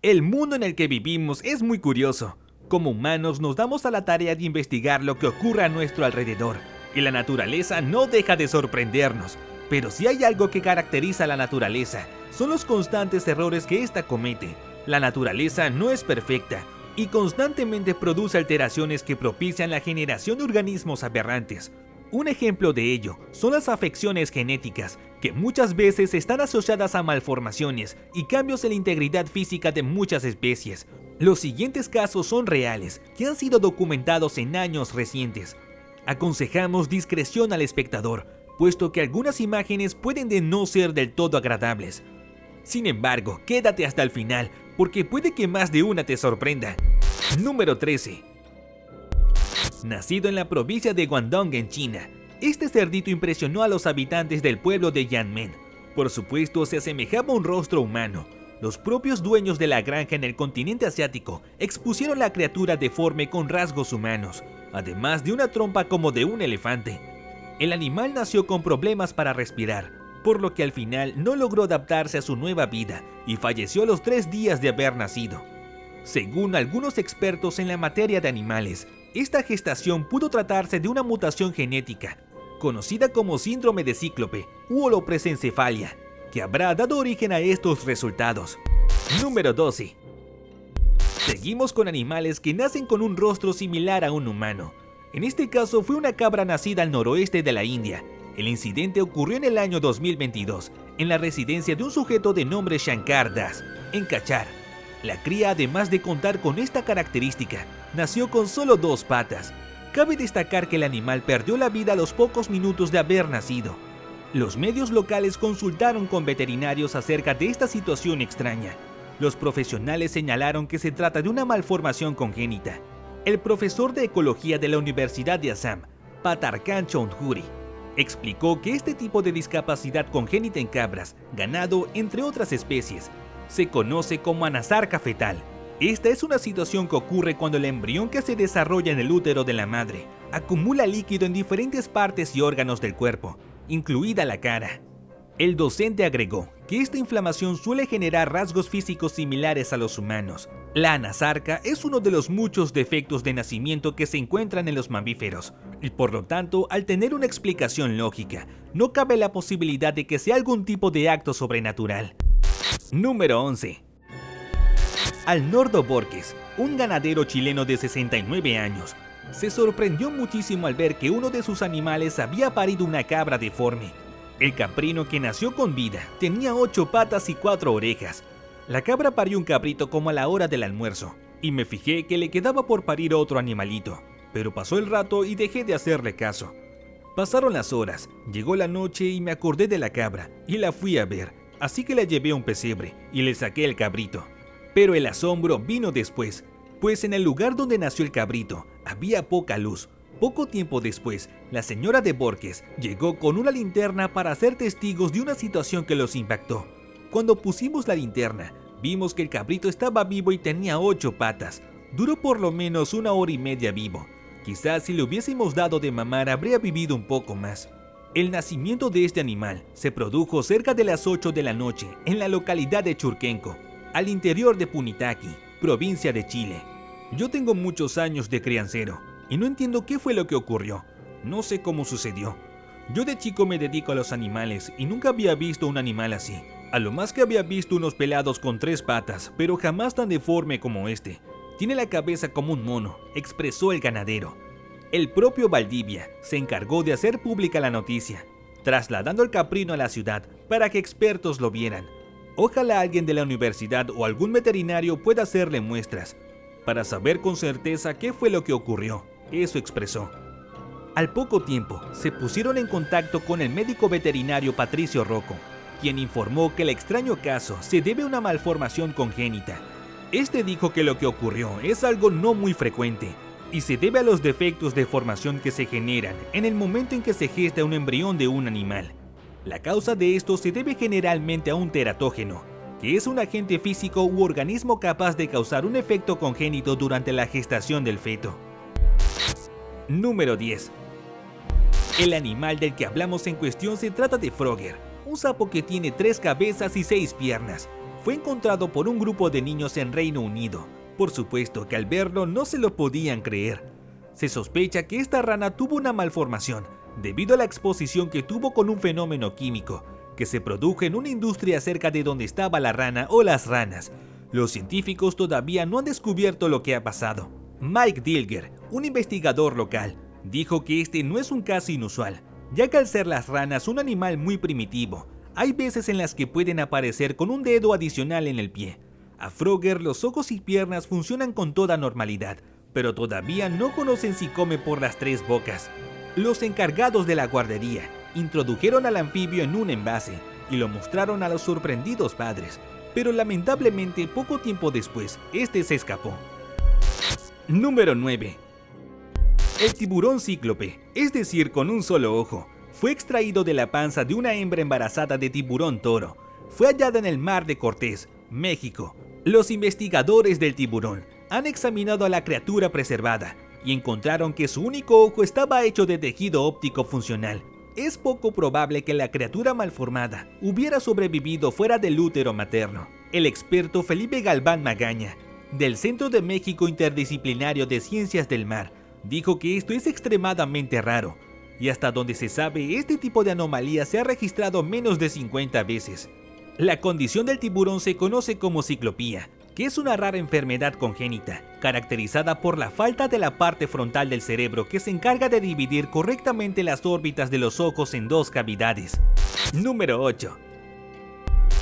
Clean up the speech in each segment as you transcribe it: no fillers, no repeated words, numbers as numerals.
El mundo en el que vivimos es muy curioso. Como humanos nos damos a la tarea de investigar lo que ocurre a nuestro alrededor, y la naturaleza no deja de sorprendernos. Pero si hay algo que caracteriza a la naturaleza, son los constantes errores que ésta comete. La naturaleza no es perfecta, y constantemente produce alteraciones que propician la generación de organismos aberrantes. Un ejemplo de ello son las afecciones genéticas, que muchas veces están asociadas a malformaciones y cambios en la integridad física de muchas especies. Los siguientes casos son reales, que han sido documentados en años recientes. Aconsejamos discreción al espectador, puesto que algunas imágenes pueden de no ser del todo agradables. Sin embargo, quédate hasta el final, porque puede que más de una te sorprenda. Número 13. Nacido en la provincia de Guangdong en China, este cerdito impresionó a los habitantes del pueblo de Yanmen. Por supuesto, se asemejaba a un rostro humano. Los propios dueños de la granja en el continente asiático expusieron la criatura deforme con rasgos humanos, además de una trompa como de un elefante. El animal nació con problemas para respirar, por lo que al final no logró adaptarse a su nueva vida y falleció a los 3 días de haber nacido. Según algunos expertos en la materia de animales, esta gestación pudo tratarse de una mutación genética, conocida como síndrome de cíclope u holopresencefalia, que habrá dado origen a estos resultados. Número 12. Seguimos con animales que nacen con un rostro similar a un humano. En este caso fue una cabra nacida al noroeste de la India. El incidente ocurrió en el año 2022, en la residencia de un sujeto de nombre Shankar Das, en Cachar. La cría, además de contar con esta característica, nació con solo 2 patas. Cabe destacar que el animal perdió la vida a los pocos minutos de haber nacido. Los medios locales consultaron con veterinarios acerca de esta situación extraña. Los profesionales señalaron que se trata de una malformación congénita. El profesor de ecología de la Universidad de Assam, Patarkan Choudhury, explicó que este tipo de discapacidad congénita en cabras, ganado, entre otras especies, se conoce como anasarca fetal. Esta es una situación que ocurre cuando el embrión que se desarrolla en el útero de la madre acumula líquido en diferentes partes y órganos del cuerpo, incluida la cara. El docente agregó que esta inflamación suele generar rasgos físicos similares a los humanos. La anasarca es uno de los muchos defectos de nacimiento que se encuentran en los mamíferos, y por lo tanto, al tener una explicación lógica, no cabe la posibilidad de que sea algún tipo de acto sobrenatural. Número 11. Alnordo Borges, un ganadero chileno de 69 años, se sorprendió muchísimo al ver que uno de sus animales había parido una cabra deforme. El caprino, que nació con vida, tenía 8 patas y 4 orejas. La cabra parió un cabrito como a la hora del almuerzo, y me fijé que le quedaba por parir otro animalito, pero pasó el rato y dejé de hacerle caso. Pasaron las horas, llegó la noche y me acordé de la cabra, y la fui a ver, así que la llevé a un pesebre y le saqué el cabrito. Pero el asombro vino después, pues en el lugar donde nació el cabrito había poca luz. Poco tiempo después, la señora de Borges llegó con una linterna para ser testigos de una situación que los impactó. Cuando pusimos la linterna, vimos que el cabrito estaba vivo y tenía 8 patas. Duró por lo menos 1 hora y media vivo. Quizás si le hubiésemos dado de mamar habría vivido un poco más. El nacimiento de este animal se produjo cerca de las 8 de la noche en la localidad de Churquenco, al interior de Punitaqui, provincia de Chile. Yo tengo muchos años de criancero y no entiendo qué fue lo que ocurrió. No sé cómo sucedió. Yo de chico me dedico a los animales y nunca había visto un animal así. A lo más que había visto unos pelados con 3 patas, pero jamás tan deforme como este. Tiene la cabeza como un mono, expresó el ganadero. El propio Valdivia se encargó de hacer pública la noticia, trasladando el caprino a la ciudad para que expertos lo vieran. Ojalá alguien de la universidad o algún veterinario pueda hacerle muestras, para saber con certeza qué fue lo que ocurrió, eso expresó. Al poco tiempo, se pusieron en contacto con el médico veterinario Patricio Rocco, quien informó que el extraño caso se debe a una malformación congénita. Este dijo que lo que ocurrió es algo no muy frecuente, y se debe a los defectos de formación que se generan en el momento en que se gesta un embrión de un animal. La causa de esto se debe generalmente a un teratógeno, que es un agente físico u organismo capaz de causar un efecto congénito durante la gestación del feto. Número 10. El animal del que hablamos en cuestión se trata de Frogger, un sapo que tiene 3 cabezas y 6 piernas. fue encontrado por un grupo de niños en Reino Unido. Por supuesto que al verlo no se lo podían creer. Se sospecha que esta rana tuvo una malformación debido a la exposición que tuvo con un fenómeno químico que se produjo en una industria cerca de donde estaba la rana o las ranas. Los científicos todavía no han descubierto lo que ha pasado. Mike Dilger, un investigador local, dijo que este no es un caso inusual, ya que al ser las ranas un animal muy primitivo, hay veces en las que pueden aparecer con un dedo adicional en el pie. A Frogger los ojos y piernas funcionan con toda normalidad, pero todavía no conocen si come por las 3 bocas. Los encargados de la guardería introdujeron al anfibio en un envase y lo mostraron a los sorprendidos padres, pero lamentablemente poco tiempo después, este se escapó. Número 9. El tiburón cíclope, es decir, con un solo ojo, fue extraído de la panza de una hembra embarazada de tiburón toro. Fue hallada en el mar de Cortés, México. Los investigadores del tiburón han examinado a la criatura preservada y encontraron que su único ojo estaba hecho de tejido óptico funcional. Es poco probable que la criatura malformada hubiera sobrevivido fuera del útero materno. El experto Felipe Galván Magaña, del Centro de México Interdisciplinario de Ciencias del Mar, dijo que esto es extremadamente raro, y hasta donde se sabe, este tipo de anomalía se ha registrado menos de 50 veces. La condición del tiburón se conoce como ciclopía, que es una rara enfermedad congénita, caracterizada por la falta de la parte frontal del cerebro que se encarga de dividir correctamente las órbitas de los ojos en 2 cavidades. Número 8.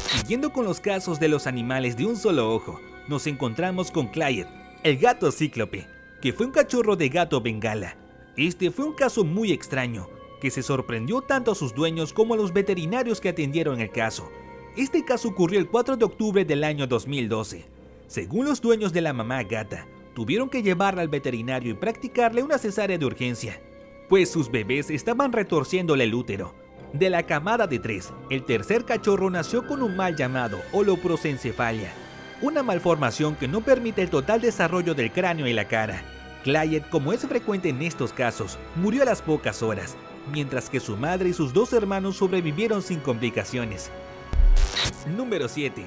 Siguiendo con los casos de los animales de un solo ojo, nos encontramos con Clyde, el gato cíclope, que fue un cachorro de gato bengala. Este fue un caso muy extraño, que se sorprendió tanto a sus dueños como a los veterinarios que atendieron el caso. Este caso ocurrió el 4 de octubre del año 2012. Según los dueños de la mamá gata, tuvieron que llevarla al veterinario y practicarle una cesárea de urgencia, pues sus bebés estaban retorciéndole el útero. De la camada de 3, el tercer cachorro nació con un mal llamado holoprosencefalia, una malformación que no permite el total desarrollo del cráneo y la cara. Clyde, como es frecuente en estos casos, murió a las pocas horas, mientras que su madre y sus 2 hermanos sobrevivieron sin complicaciones. Número 7.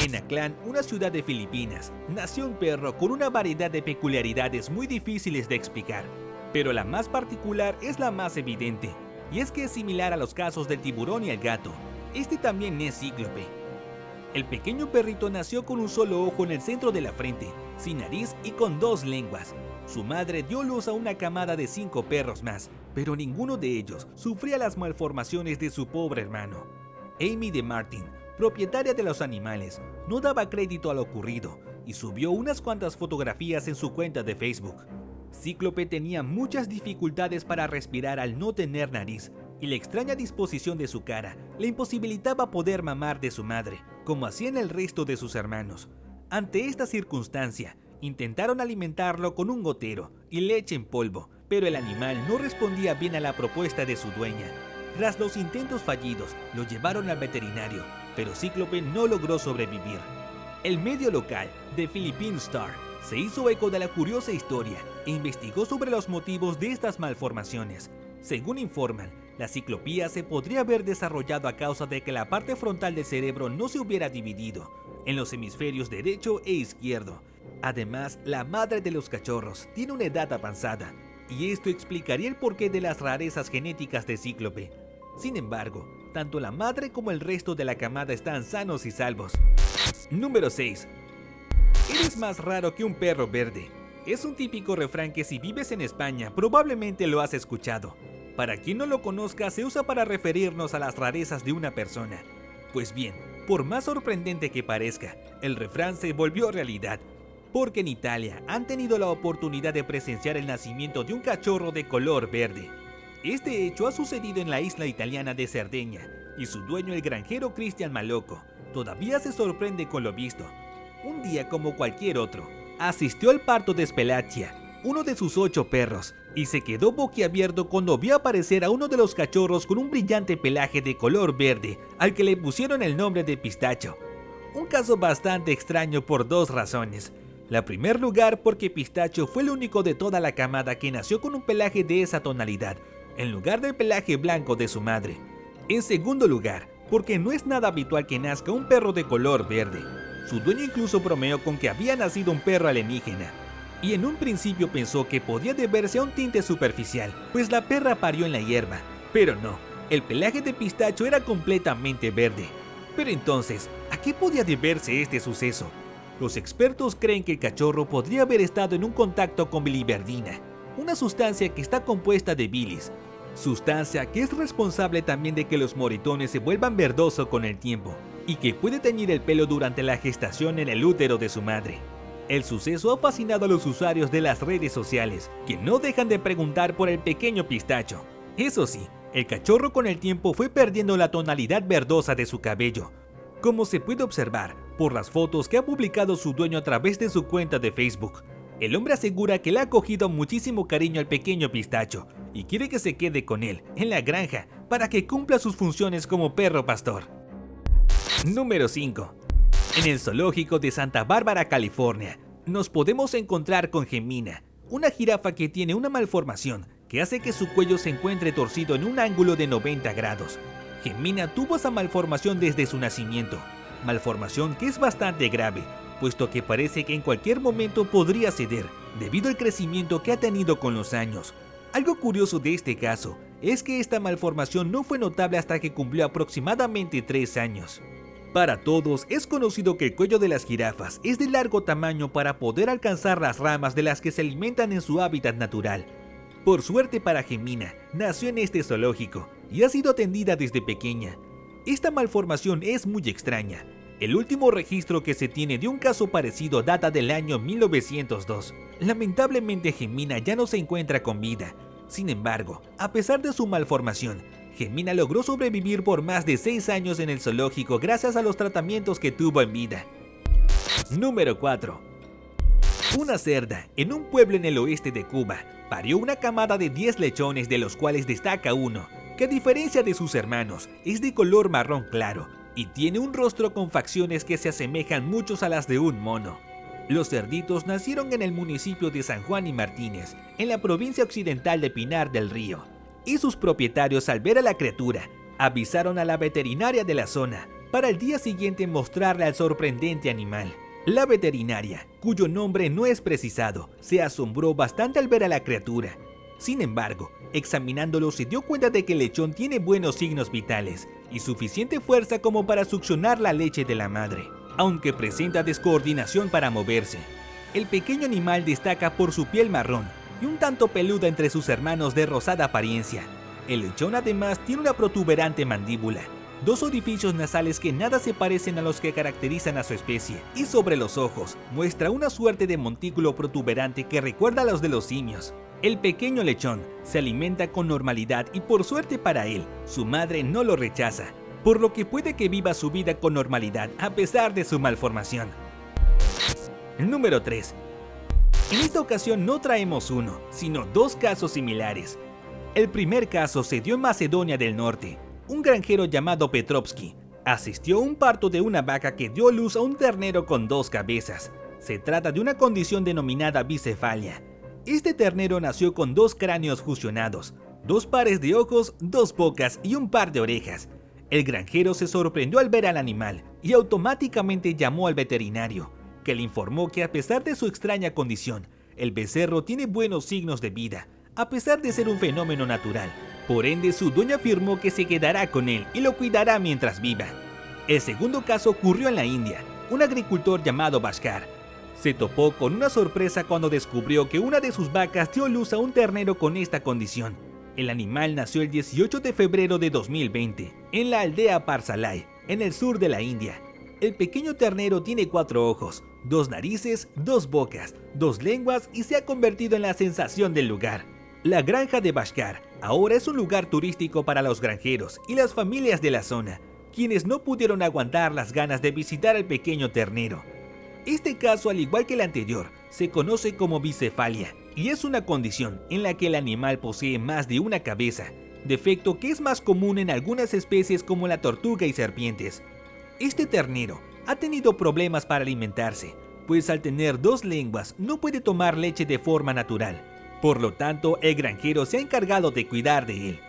En Aklan, una ciudad de Filipinas, nació un perro con una variedad de peculiaridades muy difíciles de explicar, pero la más particular es la más evidente, y es que es similar a los casos del tiburón y el gato. Este también es cíclope. El pequeño perrito nació con un solo ojo en el centro de la frente, sin nariz y con 2 lenguas. Su madre dio luz a una camada de 5 perros más, pero ninguno de ellos sufría las malformaciones de su pobre hermano. Amy de Martin, propietaria de los animales, no daba crédito a lo ocurrido y subió unas cuantas fotografías en su cuenta de Facebook. Cíclope tenía muchas dificultades para respirar al no tener nariz, y la extraña disposición de su cara le imposibilitaba poder mamar de su madre, como hacían el resto de sus hermanos. Ante esta circunstancia, intentaron alimentarlo con un gotero y leche en polvo, pero el animal no respondía bien a la propuesta de su dueña. Tras los intentos fallidos, lo llevaron al veterinario, pero Cíclope no logró sobrevivir. El medio local, The Philippine Star, se hizo eco de la curiosa historia e investigó sobre los motivos de estas malformaciones. Según informan, la ciclopía se podría haber desarrollado a causa de que la parte frontal del cerebro no se hubiera dividido en los hemisferios derecho e izquierdo. Además, la madre de los cachorros tiene una edad avanzada, y esto explicaría el porqué de las rarezas genéticas de Cíclope. Sin embargo, tanto la madre como el resto de la camada están sanos y salvos. Número 6. Eres más raro que un perro verde. Es un típico refrán que si vives en España probablemente lo has escuchado. Para quien no lo conozca, se usa para referirnos a las rarezas de una persona. Pues bien, por más sorprendente que parezca, el refrán se volvió realidad, porque en Italia han tenido la oportunidad de presenciar el nacimiento de un cachorro de color verde. Este hecho ha sucedido en la isla italiana de Cerdeña, y su dueño, el granjero Cristian Malocco, todavía se sorprende con lo visto. Un día como cualquier otro, asistió al parto de Spelaccia, uno de sus 8 perros, y se quedó boquiabierto cuando vio aparecer a uno de los cachorros con un brillante pelaje de color verde, al que le pusieron el nombre de Pistacho. Un caso bastante extraño por 2 razones. En primer lugar, porque Pistacho fue el único de toda la camada que nació con un pelaje de esa tonalidad, en lugar del pelaje blanco de su madre. En segundo lugar, porque no es nada habitual que nazca un perro de color verde. Su dueño incluso bromeó con que había nacido un perro alienígena, y en un principio pensó que podía deberse a un tinte superficial, pues la perra parió en la hierba. Pero no, el pelaje de Pistacho era completamente verde. Pero entonces, ¿a qué podía deberse este suceso? Los expertos creen que el cachorro podría haber estado en un contacto con biliverdina, una sustancia que está compuesta de bilis, sustancia que es responsable también de que los moretones se vuelvan verdosos con el tiempo, y que puede teñir el pelo durante la gestación en el útero de su madre. El suceso ha fascinado a los usuarios de las redes sociales, que no dejan de preguntar por el pequeño Pistacho. Eso sí, el cachorro con el tiempo fue perdiendo la tonalidad verdosa de su cabello, como se puede observar por las fotos que ha publicado su dueño a través de su cuenta de Facebook. El hombre asegura que le ha cogido muchísimo cariño al pequeño Pistacho y quiere que se quede con él en la granja para que cumpla sus funciones como perro pastor. Número 5. En el zoológico de Santa Bárbara, California, nos podemos encontrar con Gemina, una jirafa que tiene una malformación que hace que su cuello se encuentre torcido en un ángulo de 90 grados. Gemina tuvo esa malformación desde su nacimiento, malformación que es bastante grave, puesto que parece que en cualquier momento podría ceder, debido al crecimiento que ha tenido con los años. Algo curioso de este caso es que esta malformación no fue notable hasta que cumplió aproximadamente 3 años. Para todos es conocido que el cuello de las jirafas es de largo tamaño para poder alcanzar las ramas de las que se alimentan en su hábitat natural. Por suerte para Gemina, nació en este zoológico y ha sido atendida desde pequeña. Esta malformación es muy extraña. El último registro que se tiene de un caso parecido data del año 1902. Lamentablemente Gemina ya no se encuentra con vida. Sin embargo, a pesar de su malformación, Gemina logró sobrevivir por más de 6 años en el zoológico gracias a los tratamientos que tuvo en vida. Número 4. Una cerda en un pueblo en el oeste de Cuba parió una camada de 10 lechones, de los cuales destaca uno, que a diferencia de sus hermanos es de color marrón claro y tiene un rostro con facciones que se asemejan mucho a las de un mono. Los cerditos nacieron en el municipio de San Juan y Martínez, en la provincia occidental de Pinar del Río, y sus propietarios, al ver a la criatura, avisaron a la veterinaria de la zona para el día siguiente mostrarle al sorprendente animal. La veterinaria, cuyo nombre no es precisado, se asombró bastante al ver a la criatura. Sin embargo, examinándolo se dio cuenta de que el lechón tiene buenos signos vitales y suficiente fuerza como para succionar la leche de la madre, aunque presenta descoordinación para moverse. El pequeño animal destaca por su piel marrón y un tanto peluda entre sus hermanos de rosada apariencia. El lechón además tiene una protuberante mandíbula, 2 orificios nasales que nada se parecen a los que caracterizan a su especie, y sobre los ojos muestra una suerte de montículo protuberante que recuerda a los de los simios. El pequeño lechón se alimenta con normalidad y, por suerte para él, su madre no lo rechaza, por lo que puede que viva su vida con normalidad a pesar de su malformación. Número 3. En esta ocasión no traemos uno, sino 2 casos similares. El primer caso se dio en Macedonia del Norte. Un granjero llamado Petrovsky asistió a un parto de una vaca que dio luz a un ternero con 2 cabezas. Se trata de una condición denominada bicefalia. Este ternero nació con 2 cráneos fusionados, 2 pares de ojos, 2 bocas y un par de orejas. El granjero se sorprendió al ver al animal y automáticamente llamó al veterinario, que le informó que a pesar de su extraña condición, el becerro tiene buenos signos de vida, a pesar de ser un fenómeno natural. Por ende, su dueño afirmó que se quedará con él y lo cuidará mientras viva. El segundo caso ocurrió en la India. Un agricultor llamado Bhaskar se topó con una sorpresa cuando descubrió que una de sus vacas dio luz a un ternero con esta condición. El animal nació el 18 de febrero de 2020, en la aldea Parsalai, en el sur de la India. El pequeño ternero tiene 4 ojos, 2 narices, 2 bocas, 2 lenguas y se ha convertido en la sensación del lugar. La granja de Bhaskar ahora es un lugar turístico para los granjeros y las familias de la zona, quienes no pudieron aguantar las ganas de visitar al pequeño ternero. Este caso, al igual que el anterior, se conoce como bicefalia y es una condición en la que el animal posee más de una cabeza, defecto que es más común en algunas especies como la tortuga y serpientes. Este ternero ha tenido problemas para alimentarse, pues al tener 2 lenguas no puede tomar leche de forma natural. Por lo tanto, el granjero se ha encargado de cuidar de él,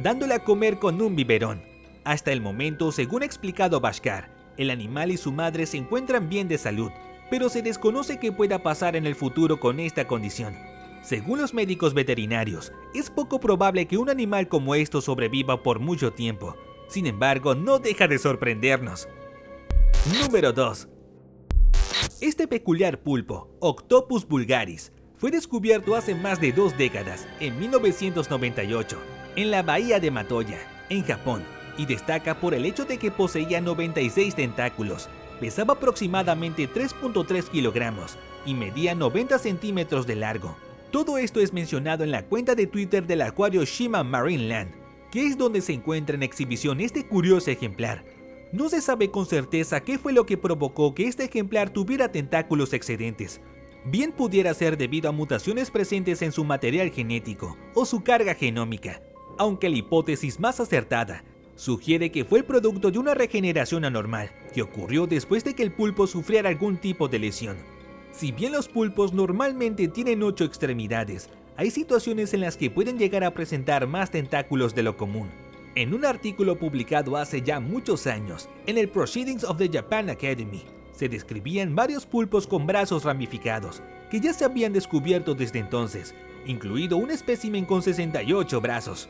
dándole a comer con un biberón. Hasta el momento, según ha explicado Bashkar, el animal y su madre se encuentran bien de salud, pero se desconoce qué pueda pasar en el futuro con esta condición. Según los médicos veterinarios, es poco probable que un animal como esto sobreviva por mucho tiempo. Sin embargo, no deja de sorprendernos. Número 2. Este peculiar pulpo, Octopus vulgaris, fue descubierto hace más de 2 décadas, en 1998, en la bahía de Matoya, en Japón, y destaca por el hecho de que poseía 96 tentáculos, pesaba aproximadamente 3.3 kilogramos y medía 90 centímetros de largo. Todo esto es mencionado en la cuenta de Twitter del acuario Shima Marine Land, que es donde se encuentra en exhibición este curioso ejemplar. No se sabe con certeza qué fue lo que provocó que este ejemplar tuviera tentáculos excedentes. Bien pudiera ser debido a mutaciones presentes en su material genético o su carga genómica, aunque la hipótesis más acertada sugiere que fue el producto de una regeneración anormal que ocurrió después de que el pulpo sufriera algún tipo de lesión. Si bien los pulpos normalmente tienen 8 extremidades, hay situaciones en las que pueden llegar a presentar más tentáculos de lo común. En un artículo publicado hace ya muchos años, en el Proceedings of the Japan Academy, se describían varios pulpos con brazos ramificados, que ya se habían descubierto desde entonces, incluido un espécimen con 68 brazos.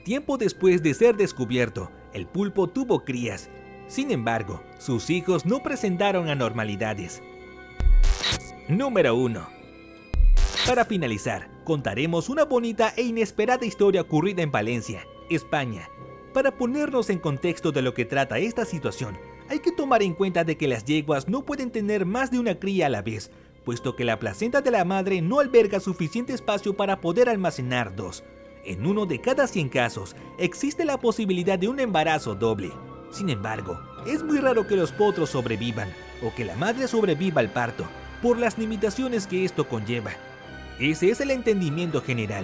Tiempo después de ser descubierto, el pulpo tuvo crías. Sin embargo, sus hijos no presentaron anormalidades. Número 1. Para finalizar, contaremos una bonita e inesperada historia ocurrida en Valencia, España. Para ponernos en contexto de lo que trata esta situación, hay que tomar en cuenta de que las yeguas no pueden tener más de una cría a la vez, puesto que la placenta de la madre no alberga suficiente espacio para poder almacenar 2. En uno de cada 100 casos, existe la posibilidad de un embarazo doble. Sin embargo, es muy raro que los potros sobrevivan, o que la madre sobreviva al parto, por las limitaciones que esto conlleva. Ese es el entendimiento general.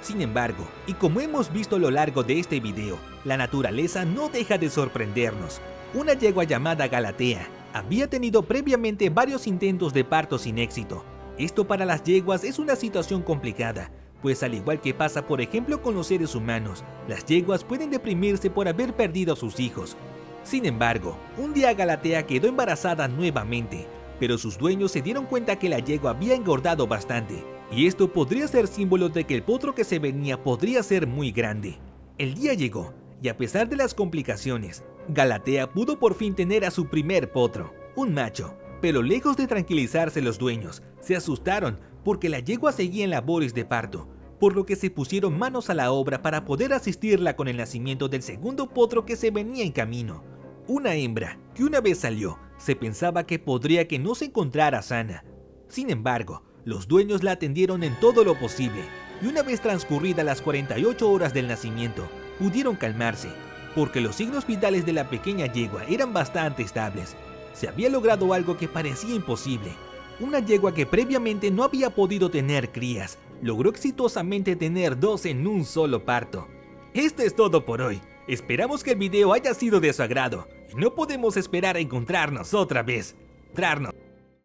Sin embargo, y como hemos visto a lo largo de este video, la naturaleza no deja de sorprendernos. Una yegua llamada Galatea había tenido previamente varios intentos de parto sin éxito. Esto para las yeguas es una situación complicada, pues al igual que pasa por ejemplo con los seres humanos, las yeguas pueden deprimirse por haber perdido a sus hijos. Sin embargo, un día Galatea quedó embarazada nuevamente, pero sus dueños se dieron cuenta que la yegua había engordado bastante, y esto podría ser símbolo de que el potro que se venía podría ser muy grande. El día llegó, y a pesar de las complicaciones, Galatea pudo por fin tener a su primer potro, un macho, pero lejos de tranquilizarse los dueños, se asustaron porque la yegua seguía en labores de parto, por lo que se pusieron manos a la obra para poder asistirla con el nacimiento del segundo potro que se venía en camino. Una hembra que una vez salió, se pensaba que podría que no se encontrara sana. Sin embargo, los dueños la atendieron en todo lo posible, y una vez transcurridas las 48 horas del nacimiento, pudieron calmarse, porque los signos vitales de la pequeña yegua eran bastante estables. Se había logrado algo que parecía imposible. Una yegua que previamente no había podido tener crías, logró exitosamente tener 2 en un solo parto. Esto es todo por hoy. Esperamos que el video haya sido de su agrado, y no podemos esperar a encontrarnos otra vez.